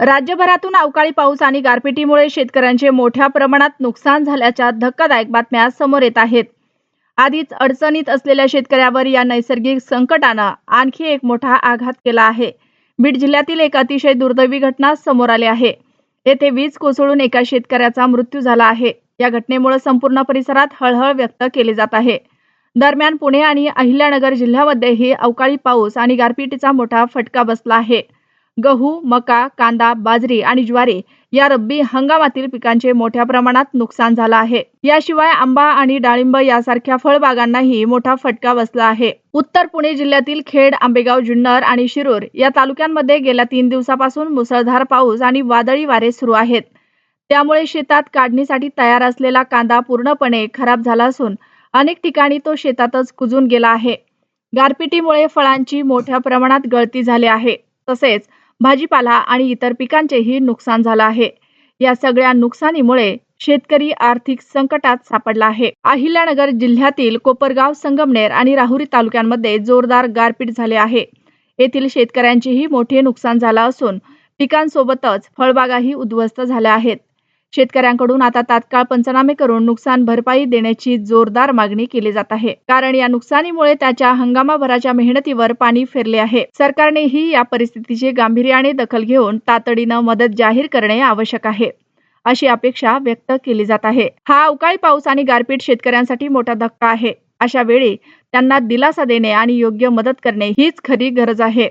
राज्यभरातून अवकाळी पाऊस आणि गारपिटीमुळे शेतकऱ्यांचे मोठ्या प्रमाणात नुकसान झाल्याच्या धक्कादायक बातम्या समोर येत आहेत. आधीच अडचणीत असलेल्या शेतकऱ्यावर या नैसर्गिक संकटानं आणखी एक मोठा आघात केला आहे. बीड जिल्ह्यातील एक अतिशय दुर्दैवी घटना समोर आली आहे. येथे वीज कोसळून एका शेतकऱ्याचा मृत्यू झाला आहे. या घटनेमुळे संपूर्ण परिसरात हळहळ व्यक्त केली जात आहे. दरम्यान पुणे आणि अहिल्यानगर जिल्ह्यामध्येही अवकाळी पाऊस आणि गारपिटीचा मोठा फटका बसला आहे. गहू, मका, कांदा, बाजरी आणि ज्वारी या रब्बी हंगामातील पिकांचे मोठ्या प्रमाणात नुकसान झालं आहे. याशिवाय आंबा आणि डाळिंब यासारख्या फळबागांनाही मोठा फटका बसला आहे. उत्तर पुणे जिल्ह्यातील खेड, आंबेगाव, जुन्नर आणि शिरूर या तालुक्यांमध्ये गेल्या 3 दिवसापासून मुसळधार पाऊस आणि वादळी वारे सुरू आहेत. त्यामुळे शेतात काढणीसाठी तयार असलेला कांदा पूर्णपणे खराब झाला असून अनेक ठिकाणी तो शेतातच कुजून गेला आहे. गारपिटीमुळे फळांची मोठ्या प्रमाणात गळती झाली आहे. तसेच भाजीपाला आणि इतर पिकांचेही नुकसान झालं आहे. या सगळ्या नुकसानीमुळे शेतकरी आर्थिक संकटात सापडला आहे. अहिल्यानगर जिल्ह्यातील कोपरगाव, संगमनेर आणि राहुरी तालुक्यांमध्ये जोरदार गारपीट झाले आहे. येथील शेतकऱ्यांचेही मोठे नुकसान झालं असून पिकांसोबतच फळबागाही उद्ध्वस्त झाल्या आहेत. शेतकऱ्यांकडून आता तात्काळ पंचनामे करून नुकसान भरपाई देण्याची जोरदार मागणी केली जात आहे. कारण या नुकसानीमुळे त्याच्या हंगामाभराच्या मेहनतीवर पाणी फिरले आहे. सरकारनेही या परिस्थितीची गांभीर्याने दखल घेऊन तातडीनं मदत जाहीर करणे आवश्यक आहे, अशी अपेक्षा व्यक्त केली जात आहे. हा अवकाळी पाऊस आणि गारपीट शेतकऱ्यांसाठी मोठा धक्का आहे. अशा वेळी त्यांना दिलासा देणे आणि योग्य मदत करणे हीच खरी गरज आहे.